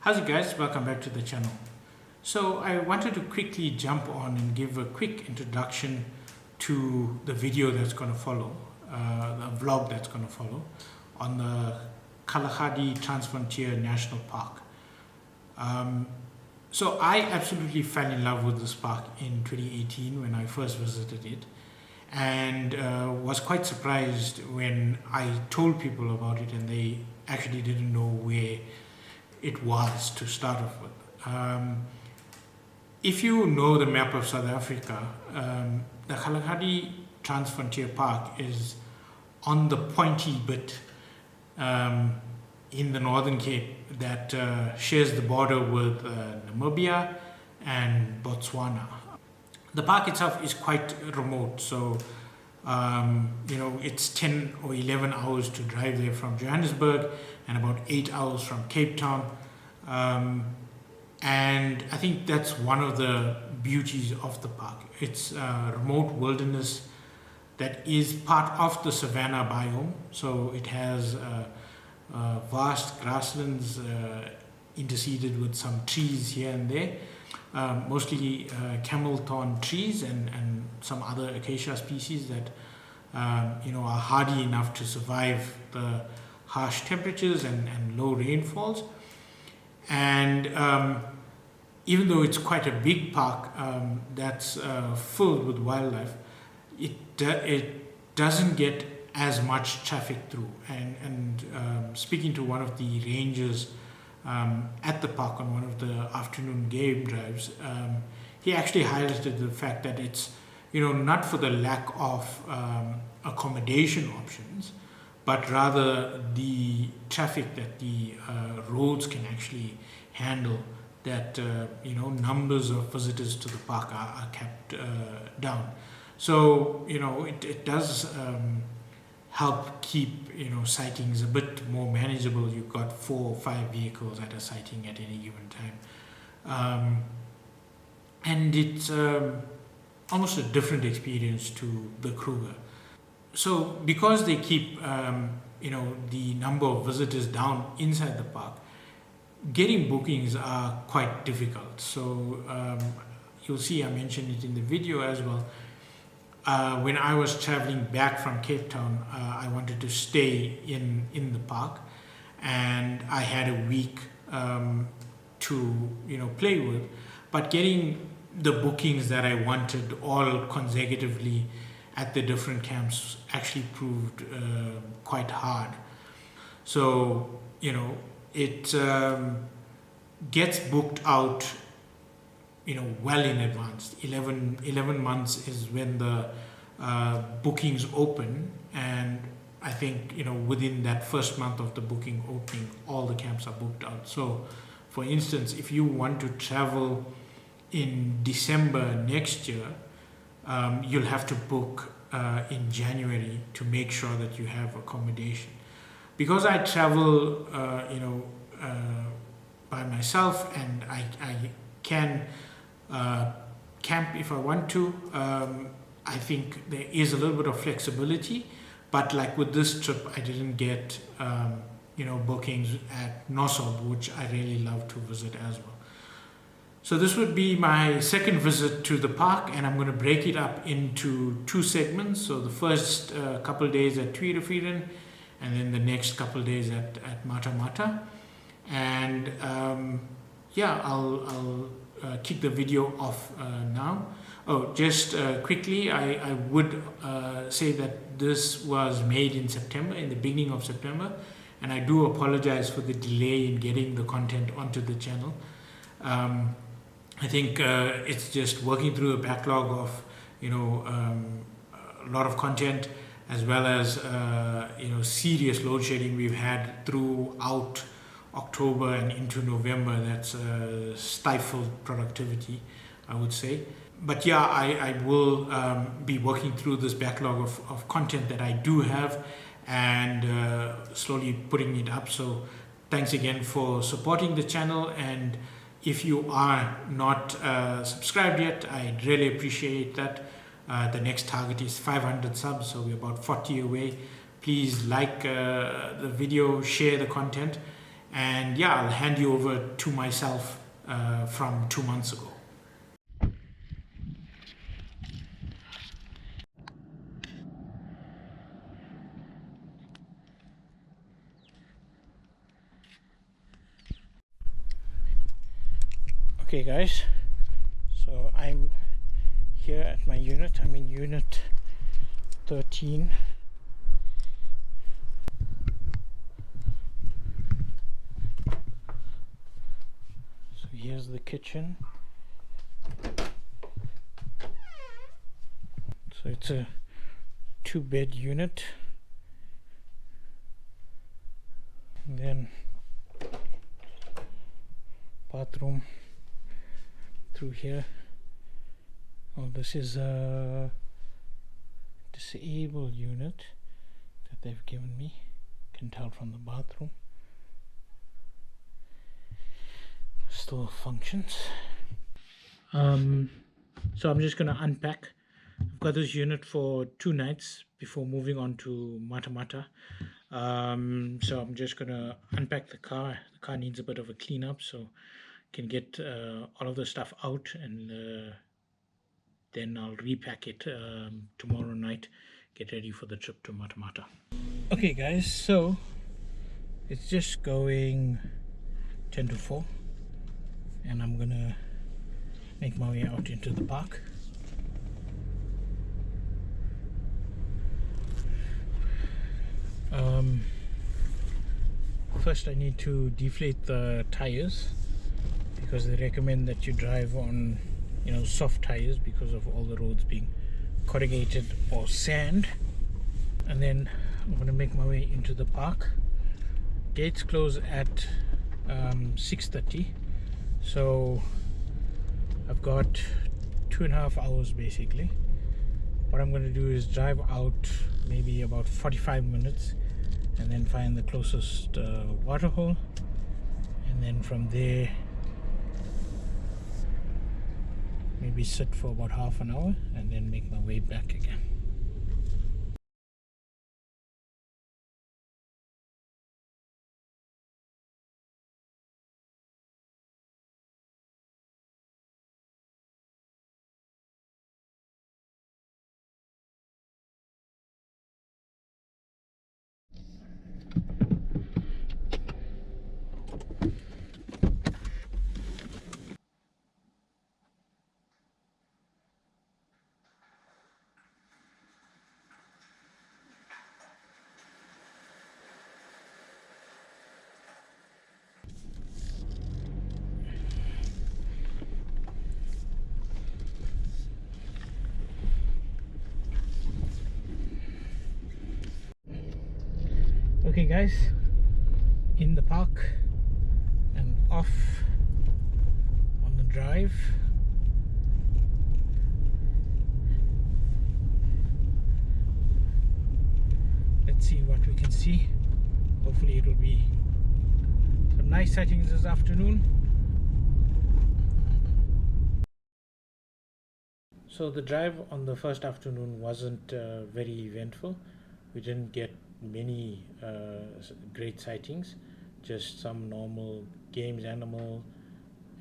How's it guys? Welcome back to the channel. So I wanted to quickly jump on and give a quick introduction to the video that's going to follow, the vlog that's going to follow on the Kgalagadi Transfrontier National Park. So I absolutely fell in love with this park in 2018 when I first visited it, and was quite surprised when I told people about it and they actually didn't know where it was to start off with. If you know the map of South Africa, the Kgalagadi Transfrontier Park is on the pointy bit in the Northern Cape that shares the border with Namibia and Botswana. The park itself is quite remote, so it's 10 or 11 hours to drive there from Johannesburg and about 8 hours from Cape Town. And I think that's one of the beauties of the park. It's a remote wilderness that is part of the savanna biome, so it has vast grasslands interseeded with some trees here and there, mostly camel thorn trees and some other acacia species that are hardy enough to survive the harsh temperatures and low rainfalls. And even though it's quite a big park that's filled with wildlife, it doesn't get as much traffic through. And speaking to one of the rangers at the park on one of the afternoon game drives, he actually highlighted the fact that it's not for the lack of accommodation options, but rather the traffic that the roads can actually handle, that numbers of visitors to the park are kept down. So it does help keep sightings a bit more manageable. You've got 4 or 5 vehicles at a sighting at any given time, and it's almost a different experience to the Kruger. So because they keep the number of visitors down inside the park, getting bookings are quite difficult. So you'll see I mentioned it in the video as well. When I was traveling back from Cape Town, I wanted to stay in the park, and I had a week to play with, but getting the bookings that I wanted all consecutively at the different camps actually proved quite hard. So it gets booked out well in advance. 11 months is when the bookings open, and I think within that first month of the booking opening, all the camps are booked out. So for instance, if you want to travel in December next year, you'll have to book in January to make sure that you have accommodation. Because I travel by myself, and I can camp if I want to, I think there is a little bit of flexibility, but like with this trip I didn't get bookings at Nossob, which I really love to visit as well. So this would be my second visit to the park, and I'm going to break it up into 2 segments. So the first couple days at Twee Rivieren, and then the next couple days at Mata. And I'll kick the video off now. Oh, just quickly, I would say that this was made in September, in the beginning of September, and I do apologize for the delay in getting the content onto the channel. I think it's just working through a backlog of a lot of content, as well as serious load shedding we've had throughout October and into November. That's stifled productivity, I would say. But yeah, I will be working through this backlog of content that I do have, and slowly putting it up. So thanks again for supporting the channel, and if you are not subscribed yet, I'd really appreciate that. The next target is 500 subs, so we're about 40 away. Please like the video, share the content, And yeah, I'll hand you over to myself from 2 months ago. Okay guys, so I'm here at my unit. I'm in unit 13. So here's the kitchen. So it's a 2-bed unit. And then bathroom through here. Oh, this is a disabled unit that they've given me. Can tell from the bathroom. Still functions. So I'm just gonna unpack. I've got this unit for 2 nights before moving on to Matamata. So I'm just gonna unpack the car. The car needs a bit of a clean up, so can get all of the stuff out, and then I'll repack it tomorrow night, get ready for the trip to Matamata. Okay guys, so it's just going 10 to 4 and I'm gonna make my way out into the park. First I need to deflate the tires, because they recommend that you drive on, you know, soft tires because of all the roads being corrugated or sand. And then I'm going to make my way into the park. Gates close at 6:30, so I've got 2.5 hours basically. What I'm going to do is drive out maybe about 45 minutes and then find the closest water hole, and then from there maybe sit for about half an hour and then make my way back again. Okay guys, in the park and off on the drive. Let's see what we can see. Hopefully it will be some nice sightings this afternoon. So the drive on the first afternoon wasn't very eventful. We didn't get many great sightings, just some normal games, animal,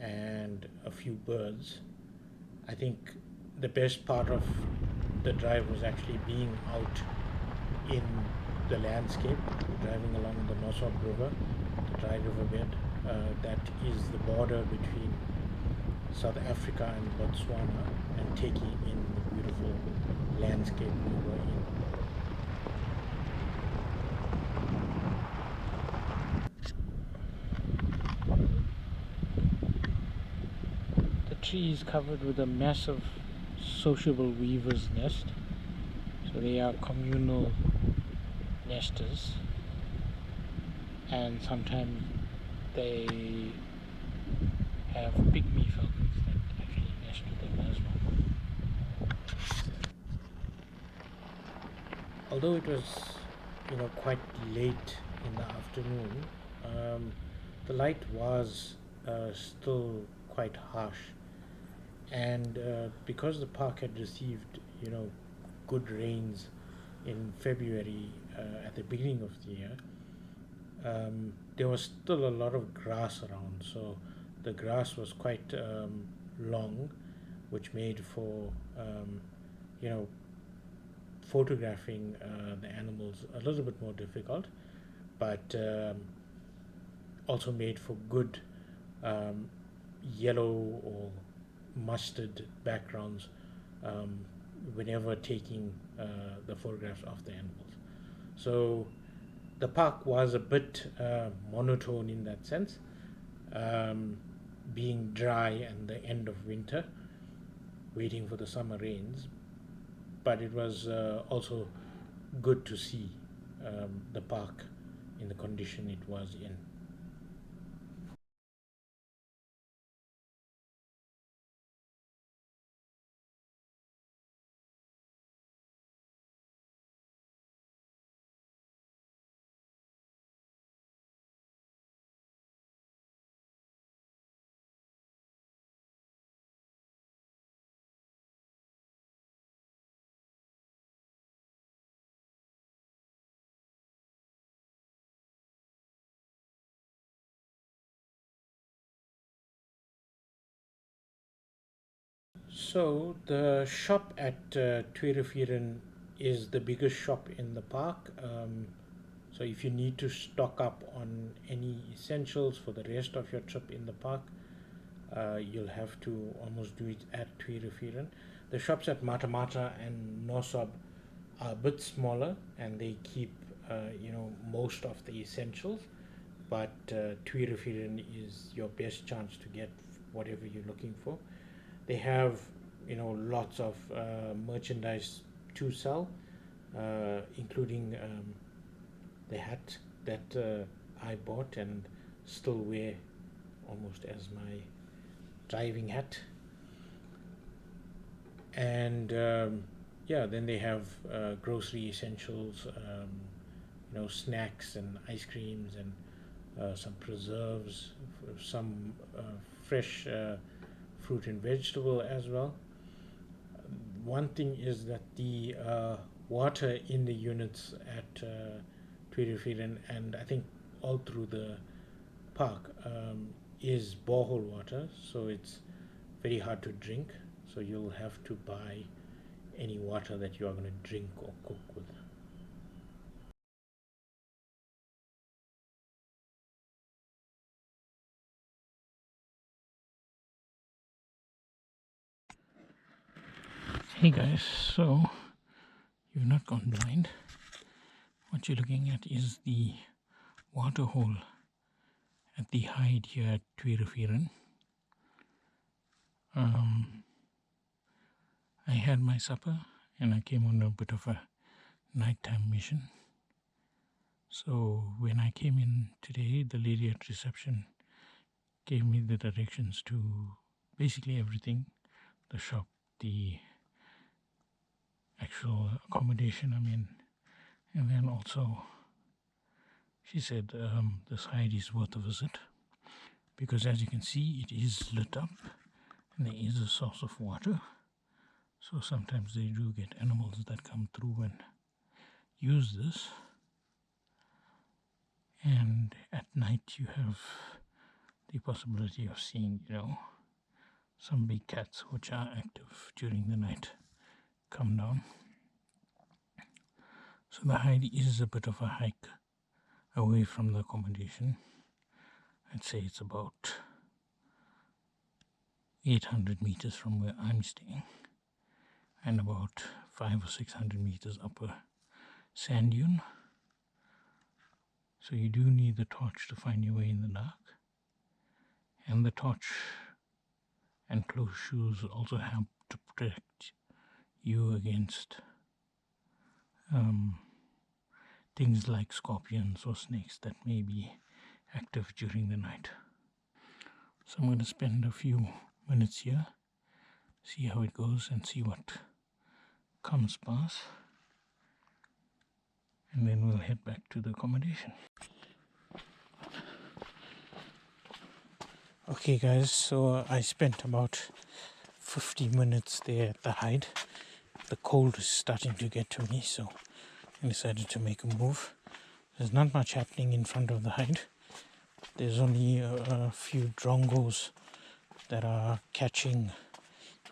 and a few birds. I think the best part of the drive was actually being out in the landscape, driving along the Nossob River, the dry riverbed that is the border between South Africa and Botswana, and taking in the beautiful landscape we were in. The tree is covered with a massive sociable weaver's nest, so they are communal nesters, and sometimes they have pygmy falcons that actually nest with them as well. Although it was, you know, quite late in the afternoon, the light was still quite harsh, and because the park had received, you know, good rains in February at the beginning of the year, there was still a lot of grass around, so the grass was quite long, which made for you know photographing the animals a little bit more difficult, but also made for good um, yellow or mustard backgrounds um, whenever taking the photographs of the animals. So the park was a bit monotone in that sense, um, being dry and the end of winter, waiting for the summer rains. But it was also good to see the park in the condition it was in. So the shop at Twee Rivieren is the biggest shop in the park. So if you need to stock up on any essentials for the rest of your trip in the park, you'll have to almost do it at Twee Rivieren. The shops at Matamata and Nossob are a bit smaller, and they keep most of the essentials. But Twee Rivieren is your best chance to get whatever you're looking for. They have lots of merchandise to sell, including the hat that I bought and still wear almost as my driving hat. And yeah, then they have grocery essentials, snacks and ice creams and some preserves, some fresh fruit and vegetable as well. One thing is that the water in the units at Twee Rivieren, and I think all through the park, is borehole water, so it's very hard to drink. So you'll have to buy any water that you are going to drink or cook with. Hey guys, so you've not gone blind. What you're looking at is the water hole at the hide here at Twee Rivieren. I had my supper and I came on a bit of a nighttime mission. So when I came in today, the lady at reception gave me the directions to basically everything: the shop, the actual accommodation I'm in, and then also she said this hide is worth a visit because, as you can see, it is lit up and there is a source of water. So sometimes they do get animals that come through and use this. And at night you have the possibility of seeing, some big cats which are active during the night come down. So the hide is a bit of a hike away from the accommodation. I'd say it's about 800 meters from where I'm staying and about 500 or 600 meters up a sand dune. So you do need the torch to find your way in the dark. And the torch and closed shoes also help to protect you against things like scorpions or snakes that may be active during the night. So I'm going to spend a few minutes here, see how it goes and see what comes past, and then we'll head back to the accommodation. Okay guys, so I spent about 50 minutes there at the hide. The cold is starting to get to me, so I decided to make a move. There's not much happening in front of the hide. There's only a few drongos that are catching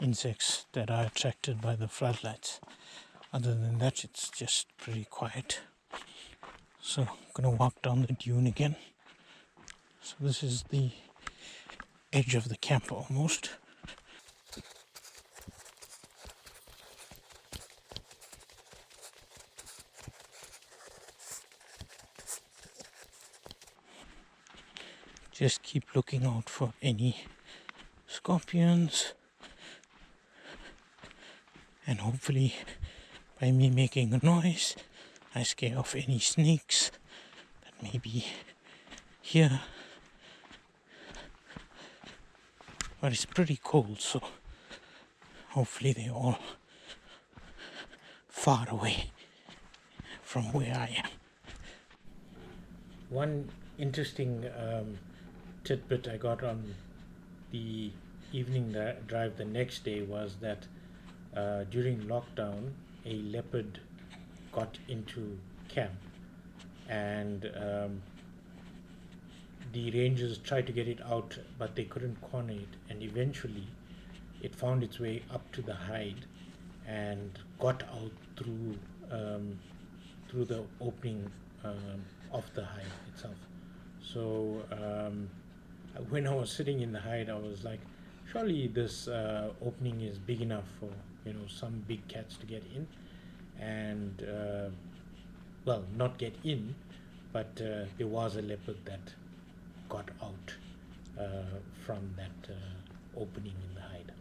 insects that are attracted by the floodlights. Other than that, it's just pretty quiet. So I'm gonna walk down the dune again. So this is the edge of the camp almost. Just keep looking out for any scorpions, and hopefully by me making a noise I scare off any snakes that may be here. But it's pretty cold, so hopefully they're all far away from where I am. One interesting tidbit I got on the evening drive the next day was that during lockdown a leopard got into camp, and the rangers tried to get it out, but they couldn't corner it, and eventually it found its way up to the hide and got out through the opening of the hide itself. So when I was sitting in the hide, I was like, surely this opening is big enough for some big cats to get in, and well, not get in, but there was a leopard that got out from that opening in the hide.